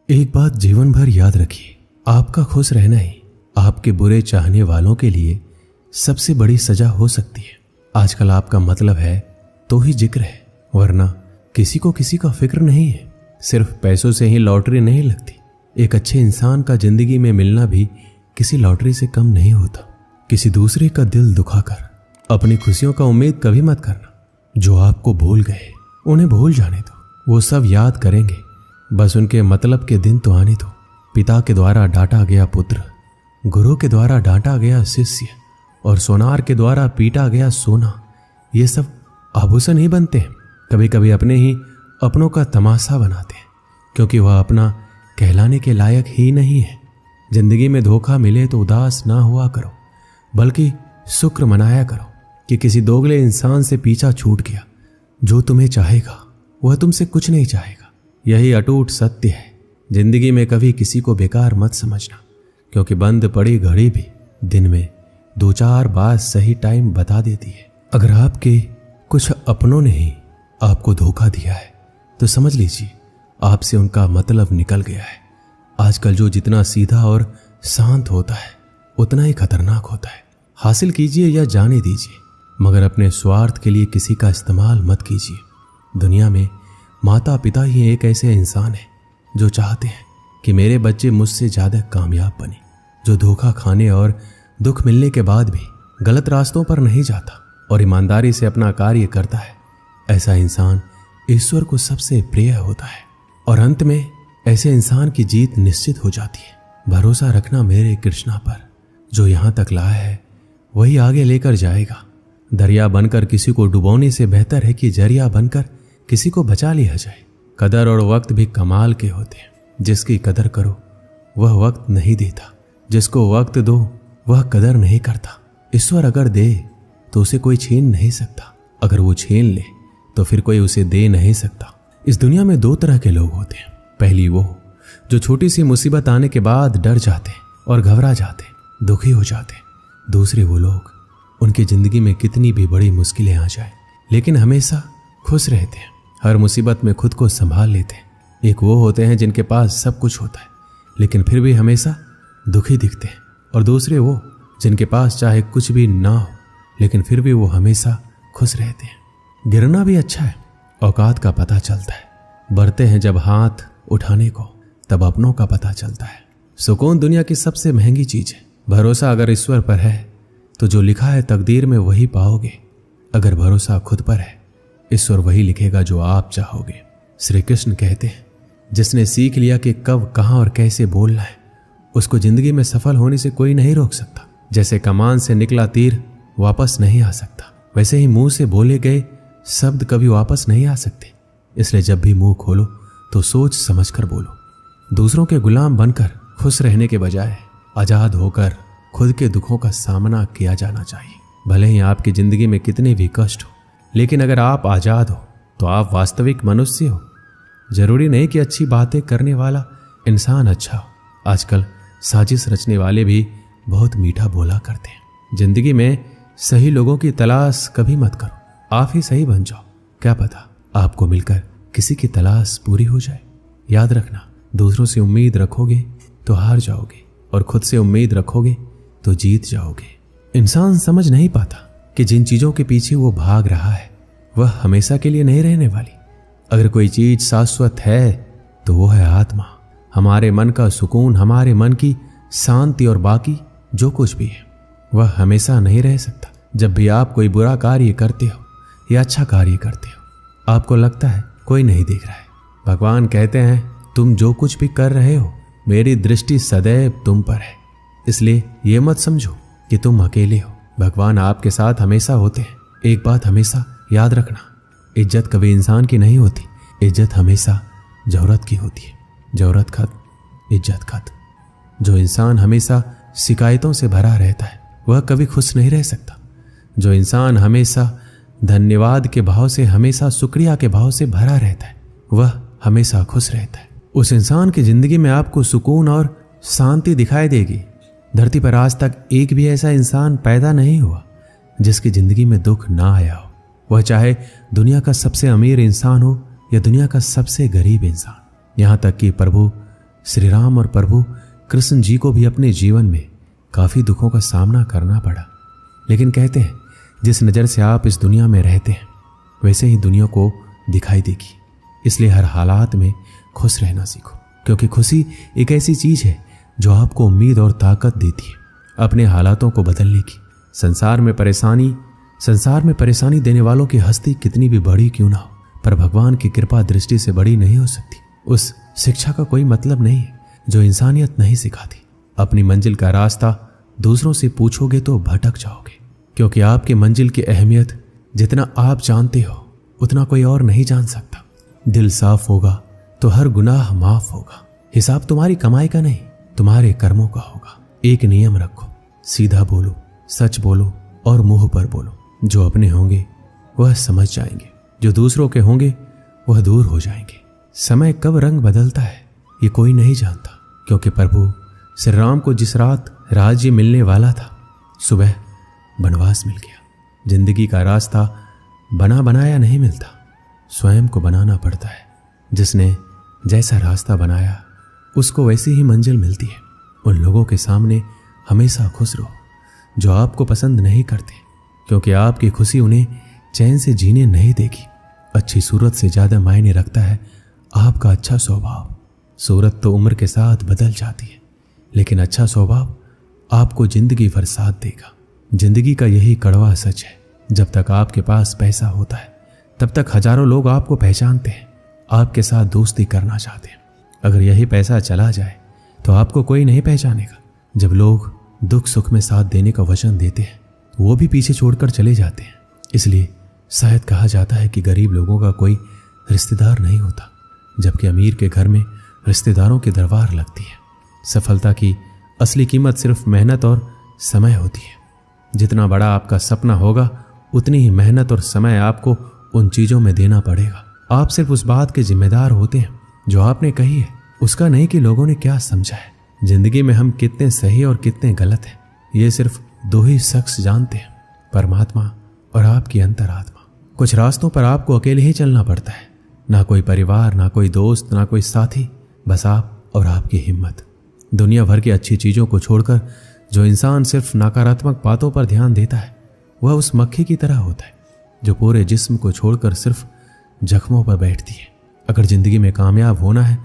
एक बात जीवन भर याद रखिए, आपका खुश रहना ही आपके बुरे चाहने वालों के लिए सबसे बड़ी सजा हो सकती है। आजकल आपका मतलब है तो ही जिक्र है, वरना किसी को किसी का फिक्र नहीं है। सिर्फ पैसों से ही लॉटरी नहीं लगती। एक अच्छे इंसान का जिंदगी में मिलना भी किसी लॉटरी से कम नहीं होता। किसी दूसरे का दिल दुखाकर अपनी खुशियों का उम्मीद कभी मत करना। जो आपको भूल गए उन्हें भूल जाने दो, वो सब याद करेंगे, बस उनके मतलब के दिन तो आने दो। पिता के द्वारा डांटा गया पुत्र, गुरु के द्वारा डांटा गया शिष्य और सोनार के द्वारा पीटा गया सोना, ये सब आभूषण ही बनते हैं। कभी कभी अपने ही अपनों का तमाशा बनाते हैं, क्योंकि वह अपना कहलाने के लायक ही नहीं है। जिंदगी में धोखा मिले तो उदास ना हुआ करो, बल्कि शुक्र मनाया करो कि किसी दोगले इंसान से पीछा छूट गया। जो तुम्हें चाहेगा वह तुमसे कुछ नहीं चाहेगा, यही अटूट सत्य है। जिंदगी में कभी किसी को बेकार मत समझना, क्योंकि बंद पड़ी घड़ी भी दिन में 2-4 बार सही टाइम बता देती है। अगर आपके कुछ अपनों ने ही आपको धोखा दिया है तो समझ लीजिए आपसे उनका मतलब निकल गया है। आजकल जो जितना सीधा और शांत होता है उतना ही खतरनाक होता है। हासिल कीजिए या जाने दीजिए, मगर अपने स्वार्थ के लिए किसी का इस्तेमाल मत कीजिए। दुनिया में माता पिता ही एक ऐसे इंसान है जो चाहते हैं कि मेरे बच्चे मुझसे ज्यादा कामयाब बने, जो धोखा खाने और दुख मिलने के बाद भी गलत रास्तों पर नहीं जाता और ईमानदारी से अपना कार्य करता है। ऐसा इंसान ईश्वर को सबसे प्रिय होता है और अंत में ऐसे इंसान की जीत निश्चित हो जाती है। भरोसा रखना मेरे कृष्णा पर, जो यहां तक लाया है वही आगे लेकर जाएगा। दरिया बनकर किसी को डुबोने से बेहतर है कि जरिया बनकर किसी को बचा लिया जाए। कदर और वक्त भी कमाल के होते हैं। जिसकी कदर करो वह वक्त नहीं देता, जिसको वक्त दो वह कदर नहीं करता। ईश्वर अगर दे तो उसे कोई छीन नहीं सकता, अगर वो छीन ले तो फिर कोई उसे दे नहीं सकता। इस दुनिया में 2 तरह के लोग होते हैं। पहली वो जो छोटी सी मुसीबत आने के बाद डर जाते और घबरा जाते, दुखी हो जाते। दूसरे वो लोग उनकी जिंदगी में कितनी भी बड़ी मुश्किलें आ जाए लेकिन हमेशा खुश रहते हैं, हर मुसीबत में खुद को संभाल लेते हैं। एक वो होते हैं जिनके पास सब कुछ होता है लेकिन फिर भी हमेशा दुखी दिखते हैं, और दूसरे वो जिनके पास चाहे कुछ भी ना हो लेकिन फिर भी वो हमेशा खुश रहते हैं। गिरना भी अच्छा है, औकात का पता चलता है। बढ़ते हैं जब हाथ उठाने को तब अपनों का पता चलता है। सुकून दुनिया की सबसे महंगी चीज है। भरोसा अगर ईश्वर पर है तो जो लिखा है तकदीर में वही पाओगे। अगर भरोसा खुद पर है, ईश्वर वही लिखेगा जो आप चाहोगे। श्री कृष्ण कहते हैं, जिसने सीख लिया कि कब, कहां और कैसे बोलना है, उसको जिंदगी में सफल होने से कोई नहीं रोक सकता। जैसे कमान से निकला तीर वापस नहीं आ सकता, वैसे ही मुंह से बोले गए शब्द कभी वापस नहीं आ सकते। इसलिए जब भी मुंह खोलो तो सोच समझकर बोलो। दूसरों के गुलाम बनकर खुश रहने के बजाय आजाद होकर खुद के दुखों का सामना किया जाना चाहिए। भले ही आपकी जिंदगी में कितने भी कष्ट हो, लेकिन अगर आप आजाद हो तो आप वास्तविक मनुष्य हो। जरूरी नहीं कि अच्छी बातें करने वाला इंसान अच्छा हो। आजकल साजिश रचने वाले भी बहुत मीठा बोला करते हैं। जिंदगी में सही लोगों की तलाश कभी मत करो, आप ही सही बन जाओ। क्या पता आपको मिलकर किसी की तलाश पूरी हो जाए। याद रखना, दूसरों से उम्मीद रखोगे तो हार जाओगे और खुद से उम्मीद रखोगे तो जीत जाओगे। इंसान समझ नहीं पाता कि जिन चीजों के पीछे वो भाग रहा है वह हमेशा के लिए नहीं रहने वाली। अगर कोई चीज शाश्वत है तो वो है आत्मा, हमारे मन का सुकून, हमारे मन की शांति, और बाकी जो कुछ भी है वह हमेशा नहीं रह सकता। जब भी आप कोई बुरा कार्य करते हो या अच्छा कार्य करते हो, आपको लगता है कोई नहीं देख रहा है। भगवान कहते हैं, तुम जो कुछ भी कर रहे हो मेरी दृष्टि सदैव तुम पर है, इसलिए ये मत समझो कि तुम अकेले हो। भगवान आपके साथ हमेशा होते हैं। एक बात हमेशा याद रखना, इज्जत कभी इंसान की नहीं होती, इज्जत हमेशा जरूरत की होती है। जरूरत खत्म, इज्जत खत्म। जो इंसान हमेशा शिकायतों से भरा रहता है वह कभी खुश नहीं रह सकता। जो इंसान हमेशा धन्यवाद के भाव से, हमेशा शुक्रिया के भाव से भरा रहता है वह हमेशा खुश रहता है। उस इंसान की जिंदगी में आपको सुकून और शांति दिखाई देगी। धरती पर आज तक एक भी ऐसा इंसान पैदा नहीं हुआ जिसकी जिंदगी में दुख ना आया हो, वह चाहे दुनिया का सबसे अमीर इंसान हो या दुनिया का सबसे गरीब इंसान। यहां तक कि प्रभु श्री राम और प्रभु कृष्ण जी को भी अपने जीवन में काफी दुखों का सामना करना पड़ा, लेकिन कहते हैं जिस नज़र से आप इस दुनिया में रहते हैं वैसे ही दुनिया को दिखाई देगी। इसलिए हर हालात में खुश रहना सीखो, क्योंकि खुशी एक ऐसी चीज है जो आपको उम्मीद और ताकत देती है अपने हालातों को बदलने की। संसार में परेशानी देने वालों की हस्ती कितनी भी बड़ी क्यों ना हो, पर भगवान की कृपा दृष्टि से बड़ी नहीं हो सकती। उस शिक्षा का कोई मतलब नहीं है जो इंसानियत नहीं सिखाती। अपनी मंजिल का रास्ता दूसरों से पूछोगे तो भटक जाओगे, क्योंकि आपकी मंजिल की अहमियत जितना आप जानते हो उतना कोई और नहीं जान सकता। दिल साफ होगा तो हर गुनाह माफ होगा। हिसाब तुम्हारी कमाई का नहीं, तुम्हारे कर्मों का होगा। एक नियम रखो, सीधा बोलो, सच बोलो और मुंह पर बोलो। जो अपने होंगे वह समझ जाएंगे, जो दूसरों के होंगे वह दूर हो जाएंगे। समय कब रंग बदलता है ये कोई नहीं जानता, क्योंकि प्रभु श्री राम को जिस रात राज्य मिलने वाला था सुबह वनवास मिल गया। जिंदगी का रास्ता बना बनाया नहीं मिलता, स्वयं को बनाना पड़ता है। जिसने जैसा रास्ता बनाया उसको वैसी ही मंजिल मिलती है। उन लोगों के सामने हमेशा खुश रहो जो आपको पसंद नहीं करते, क्योंकि आपकी खुशी उन्हें चैन से जीने नहीं देगी। अच्छी सूरत से ज्यादा मायने रखता है आपका अच्छा स्वभाव। सूरत तो उम्र के साथ बदल जाती है, लेकिन अच्छा स्वभाव आपको जिंदगी भर साथ देगा। जिंदगी का यही कड़वा सच है, जब तक आपके पास पैसा होता है तब तक हजारों लोग आपको पहचानते हैं, आपके साथ दोस्ती करना चाहते हैं। अगर यही पैसा चला जाए तो आपको कोई नहीं पहचानेगा। जब लोग दुख सुख में साथ देने का वचन देते हैं तो वो भी पीछे छोड़कर चले जाते हैं। इसलिए शायद कहा जाता है कि गरीब लोगों का कोई रिश्तेदार नहीं होता, जबकि अमीर के घर में रिश्तेदारों की दरबार लगती है। सफलता की असली कीमत सिर्फ मेहनत और समय होती है। जितना बड़ा आपका सपना होगा उतनी ही मेहनत और समय आपको उन चीजों में देना पड़ेगा। आप सिर्फ उस बात के जिम्मेदार होते हैं जो आपने कही है, उसका नहीं कि लोगों ने क्या समझा है। जिंदगी में हम कितने सही और कितने गलत हैं ये सिर्फ दो ही शख्स जानते हैं, परमात्मा और आपकी अंतरात्मा। कुछ रास्तों पर आपको अकेले ही चलना पड़ता है, ना कोई परिवार, ना कोई दोस्त, ना कोई साथी, बस आप और आपकी हिम्मत। दुनिया भर की अच्छी चीजों को छोड़कर जो इंसान सिर्फ नकारात्मक बातों पर ध्यान देता है वह उस मक्खी की तरह होता है जो पूरे जिस्म को छोड़कर सिर्फ जख्मों पर बैठती है। अगर जिंदगी में कामयाब होना है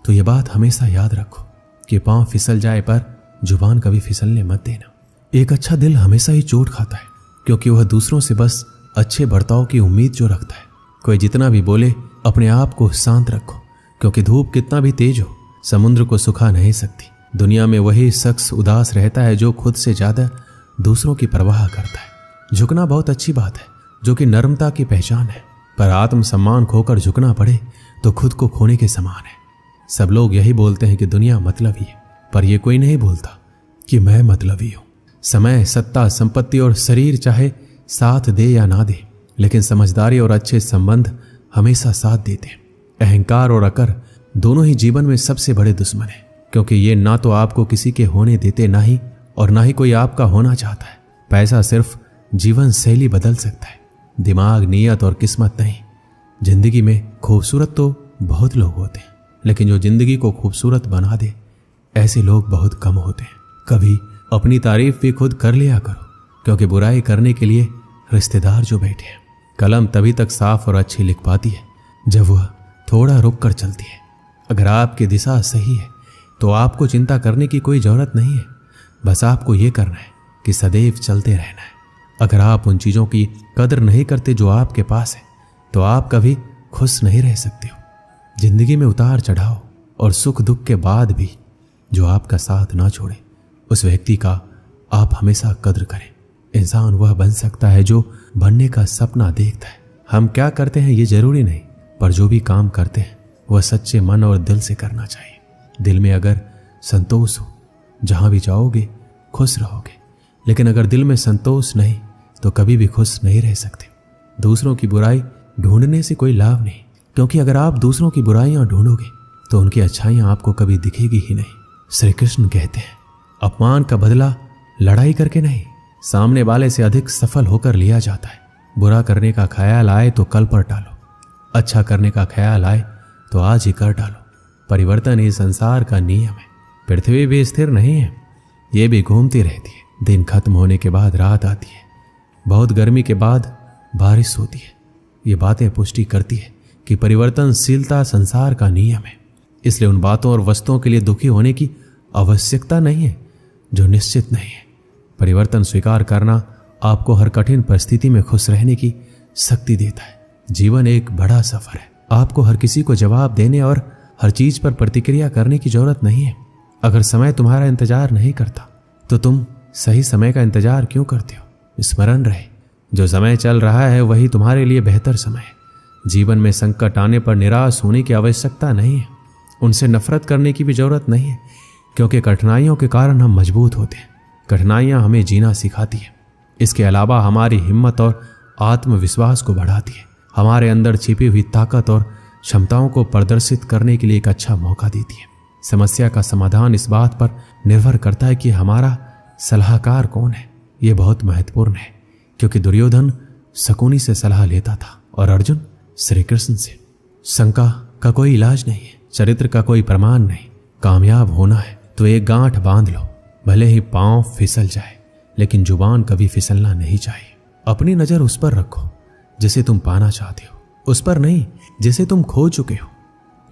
तो यह बात हमेशा याद रखो कि पांव फिसल जाए पर जुबान कभी फिसलने मत देना। एक अच्छा दिल हमेशा ही चोट खाता है, क्योंकि वह दूसरों से बस अच्छे बर्ताव की उम्मीद जो रखता है। कोई जितना भी बोले अपने आप को शांत रखो, क्योंकि धूप कितना भी तेज हो समुद्र को सुखा नहीं सकती। दुनिया में वही शख्स उदास रहता है जो खुद से ज्यादा दूसरों की परवाह करता है। झुकना बहुत अच्छी बात है, जो कि नर्मता की पहचान है, पर आत्मसम्मान खोकर झुकना पड़े तो खुद को खोने के समान है। सब लोग यही बोलते हैं कि दुनिया मतलबी है, पर यह कोई नहीं बोलता कि मैं मतलबी हूं। समय, सत्ता, संपत्ति और शरीर चाहे साथ दे या ना दे, लेकिन समझदारी और अच्छे संबंध हमेशा साथ देते हैं। अहंकार और अकर दोनों ही जीवन में सबसे बड़े दुश्मन हैं, क्योंकि ये ना तो आपको किसी के होने देते ना ही कोई आपका होना चाहता है। पैसा सिर्फ जीवन शैली बदल सकता है, दिमाग, नीयत और किस्मत नहीं। जिंदगी में खूबसूरत तो बहुत लोग होते हैं, लेकिन जो जिंदगी को खूबसूरत बना दे ऐसे लोग बहुत कम होते हैं। कभी अपनी तारीफ भी खुद कर लिया करो, क्योंकि बुराई करने के लिए रिश्तेदार जो बैठे हैं। कलम तभी तक साफ और अच्छी लिख पाती है जब वह थोड़ा रुक कर चलती है। अगर आपकी दिशा सही है तो आपको चिंता करने की कोई जरूरत नहीं है, बस आपको ये करना है कि सदैव चलते रहना है। अगर आप उन चीजों की कदर नहीं करते जो आपके पास है तो आप कभी खुश नहीं रह सकते हो। जिंदगी में उतार चढ़ाव और सुख दुख के बाद भी जो आपका साथ ना छोड़े उस व्यक्ति का आप हमेशा कद्र करें। इंसान वह बन सकता है जो बनने का सपना देखता है। हम क्या करते हैं ये जरूरी नहीं, पर जो भी काम करते हैं वह सच्चे मन और दिल से करना चाहिए। दिल में अगर संतोष हो, जहां भी जाओगे खुश रहोगे, लेकिन अगर दिल में संतोष नहीं तो कभी भी खुश नहीं रह सकते। दूसरों की बुराई ढूंढने से कोई लाभ नहीं, क्योंकि अगर आप दूसरों की बुराइयां ढूंढोगे तो उनकी अच्छाइयां आपको कभी दिखेगी ही नहीं। श्री कृष्ण कहते हैं, अपमान का बदला लड़ाई करके नहीं, सामने वाले से अधिक सफल होकर लिया जाता है। बुरा करने का ख्याल आए तो कल पर टालो, अच्छा करने का ख्याल आए तो आज ही कर डालो। परिवर्तन ही संसार का नियम है। पृथ्वी भी स्थिर नहीं है, ये भी घूमती रहती है। दिन खत्म होने के बाद रात आती है, बहुत गर्मी के बाद बारिश होती है। ये बातें पुष्टि करती है कि परिवर्तनशीलता संसार का नियम है। इसलिए उन बातों और वस्तुओं के लिए दुखी होने की आवश्यकता नहीं है जो निश्चित नहीं है। परिवर्तन स्वीकार करना आपको हर कठिन परिस्थिति में खुश रहने की शक्ति देता है। जीवन एक बड़ा सफर है। आपको हर किसी को जवाब देने और हर चीज पर प्रतिक्रिया करने की जरूरत नहीं है। अगर समय तुम्हारा इंतजार नहीं करता तो तुम सही समय का इंतजार क्यों करते हो? स्मरण रहे, जो समय चल रहा है वही तुम्हारे लिए बेहतर समय है। जीवन में संकट आने पर निराश होने की आवश्यकता नहीं है, उनसे नफरत करने की भी जरूरत नहीं है, क्योंकि कठिनाइयों के कारण हम मजबूत होते हैं। कठिनाइयां हमें जीना सिखाती है। इसके अलावा हमारी हिम्मत और आत्मविश्वास को बढ़ाती है। हमारे अंदर छिपी हुई ताकत और क्षमताओं को प्रदर्शित करने के लिए एक अच्छा मौका देती है। समस्या का समाधान इस बात पर निर्भर करता है कि हमारा सलाहकार कौन है। यह बहुत महत्वपूर्ण है, क्योंकि दुर्योधन शकुनी से सलाह लेता था और अर्जुन श्री कृष्ण से। शंका का कोई इलाज नहीं है, चरित्र का कोई प्रमाण नहीं। कामयाब होना है तो एक गांठ बांध लो, भले ही पांव फिसल जाए, लेकिन जुबान कभी फिसलना नहीं चाहिए। अपनी नजर उस पर रखो जिसे तुम पाना चाहते हो, उस पर नहीं जिसे तुम खो चुके हो।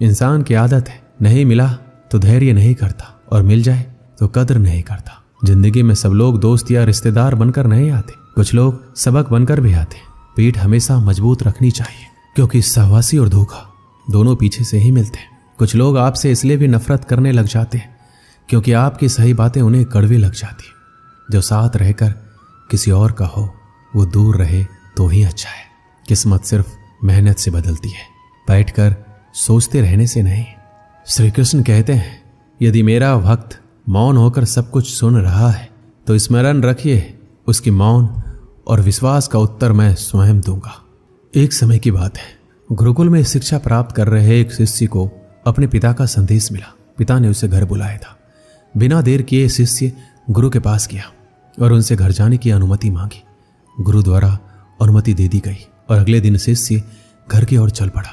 इंसान की आदत है, नहीं मिला तो धैर्य नहीं करता और मिल जाए तो कद्र नहीं करता। जिंदगी में सब लोग दोस्त या रिश्तेदार बनकर नहीं आते, कुछ लोग सबक बनकर भी आते। पीठ हमेशा मजबूत रखनी चाहिए, क्योंकि सहवासी और धोखा दोनों पीछे से ही मिलते हैं। कुछ लोग आपसे इसलिए भी नफरत करने लग जाते हैं क्योंकि आपकी सही बातें उन्हें कड़वी लग जाती है। जो साथ रहकर किसी और का हो वो दूर रहे तो ही अच्छा है। किस्मत सिर्फ मेहनत से बदलती है, बैठकर सोचते रहने से नहीं। श्री कृष्ण कहते हैं, यदि मेरा भक्त मौन होकर सब कुछ सुन रहा है तो स्मरण रखिए, उसकी मौन और विश्वास का उत्तर मैं स्वयं दूंगा। एक समय की बात है, गुरुकुल में शिक्षा प्राप्त कर रहे एक शिष्य को अपने पिता का संदेश मिला। पिता ने उसे घर बुलाया था। बिना देर किए शिष्य गुरु के पास गया और उनसे घर जाने की अनुमति मांगी। गुरु द्वारा अनुमति दे दी गई और अगले दिन शिष्य घर की ओर चल पड़ा।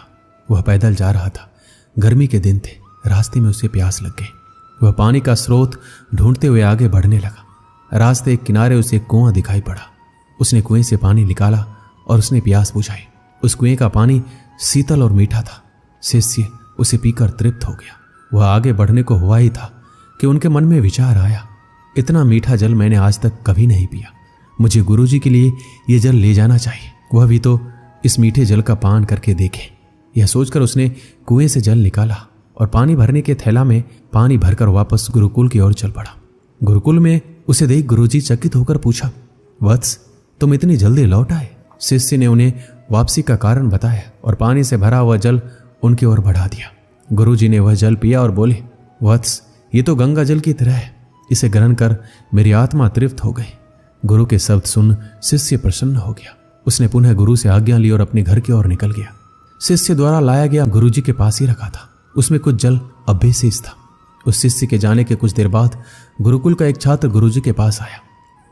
वह पैदल जा रहा था। गर्मी के दिन थे, रास्ते में उसे प्यास लग गई। वह पानी का स्रोत ढूंढते हुए आगे बढ़ने लगा। रास्ते के किनारे उसे एक कुआं दिखाई पड़ा। उसने कुएं से पानी निकाला और उसने प्यास बुझाई। उस कुएं का पानी शीतल और मीठा था। शिष्य उसे पीकर तृप्त हो गया। वह आगे बढ़ने को हुआ ही था कि उनके मन में विचार आया, इतना मीठा जल मैंने आज तक कभी नहीं पिया। मुझे गुरुजी के लिए यह जल ले जाना चाहिए, वह भी तो इस मीठे जल का पान करके देखे। यह सोचकर उसने कुएं से जल निकाला और पानी भरने के थैला में पानी भरकर वापस गुरुकुल की ओर चल पड़ा। गुरुकुल में उसे देख गुरुजी चकित होकर पूछा, वत्स तुम इतनी जल्दी लौट आए? शिष्य ने उन्हें वापसी का कारण बताया और पानी से भरा हुआ जल उनकी ओर बढ़ा दिया। गुरुजी ने वह जल पिया और बोले, वत्स ये तो गंगा जल की तरह है, इसे ग्रहण कर मेरी आत्मा तृप्त हो गई। गुरु के शब्द सुन शिष्य प्रसन्न हो गया। उसने पुनः गुरु से आज्ञा ली और अपने घर की ओर निकल गया। शिष्य द्वारा लाया गया गुरुजी के पास ही रखा था। उसमें कुछ जल अब भी शेष था। उस शिष्य के जाने के कुछ देर बाद गुरुकुल का एक छात्र गुरुजी के पास आया।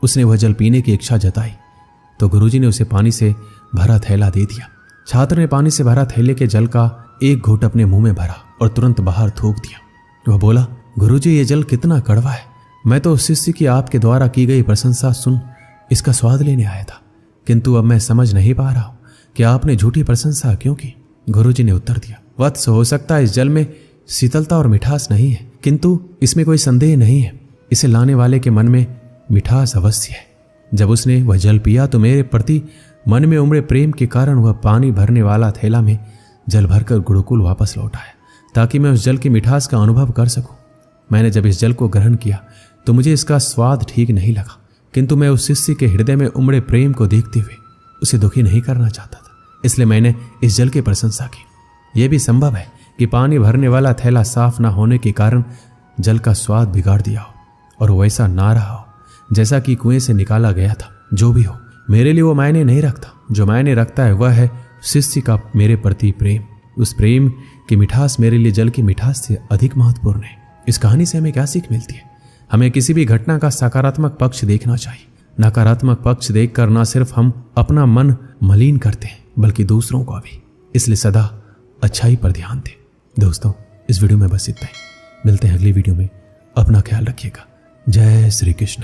उसने वह जल पीने की इच्छा जताई तो गुरुजी ने उसे पानी से भरा थैला दे दिया। छात्र ने पानी से भरा थैले के जल का एक घूंट अपने मुंह में भरा और तुरंत बाहर थूक दिया। वह बोला, गुरुजी ये जल कितना कड़वा है। मैं तो उस शिष्य की आपके द्वारा की गई प्रशंसा सुन इसका स्वाद लेने आया था, किंतु अब मैं समझ नहीं पा रहा हूं कि आपने झूठी प्रशंसा क्यों की। गुरुजी ने उत्तर दिया, वत्स हो सकता है इस जल में शीतलता और मिठास नहीं है, किंतु इसमें कोई संदेह नहीं है, इसे लाने वाले के मन में मिठास अवश्य है। जब उसने वह जल पिया तो मेरे प्रति मन में उमड़े प्रेम के कारण वह पानी भरने वाला थैला में जल भरकर गुरुकुल वापस लौट आया, ताकि मैं उस जल की मिठास का अनुभव कर सकूं। मैंने जब इस जल को ग्रहण किया तो मुझे इसका स्वाद ठीक नहीं लगा, किंतु मैं उस शिष्य के हृदय में उमड़े प्रेम को देखते हुए उसे दुखी नहीं करना चाहता था, इसलिए मैंने इस जल की प्रशंसा की। यह भी संभव है कि पानी भरने वाला थैला साफ ना होने के कारण जल का स्वाद बिगाड़ दिया हो और वैसा ना रहा हो जैसा कि कुएं से निकाला गया था। जो भी हो, मेरे लिए वो मायने नहीं रखता। जो मायने रखता है वह है शिष्य का मेरे प्रति प्रेम। उस प्रेम की मिठास मेरे लिए जल की मिठास से अधिक महत्वपूर्ण है। इस कहानी से हमें क्या सीख मिलती है? हमें किसी भी घटना का सकारात्मक पक्ष देखना चाहिए। नकारात्मक पक्ष देखकर न सिर्फ हम अपना मन मलिन करते हैं बल्कि दूसरों को भी। इसलिए सदा अच्छाई पर ध्यान दें। दोस्तों, इस वीडियो में बस इतना ही। मिलते हैं अगली वीडियो में। अपना ख्याल रखिएगा। जय श्री कृष्ण।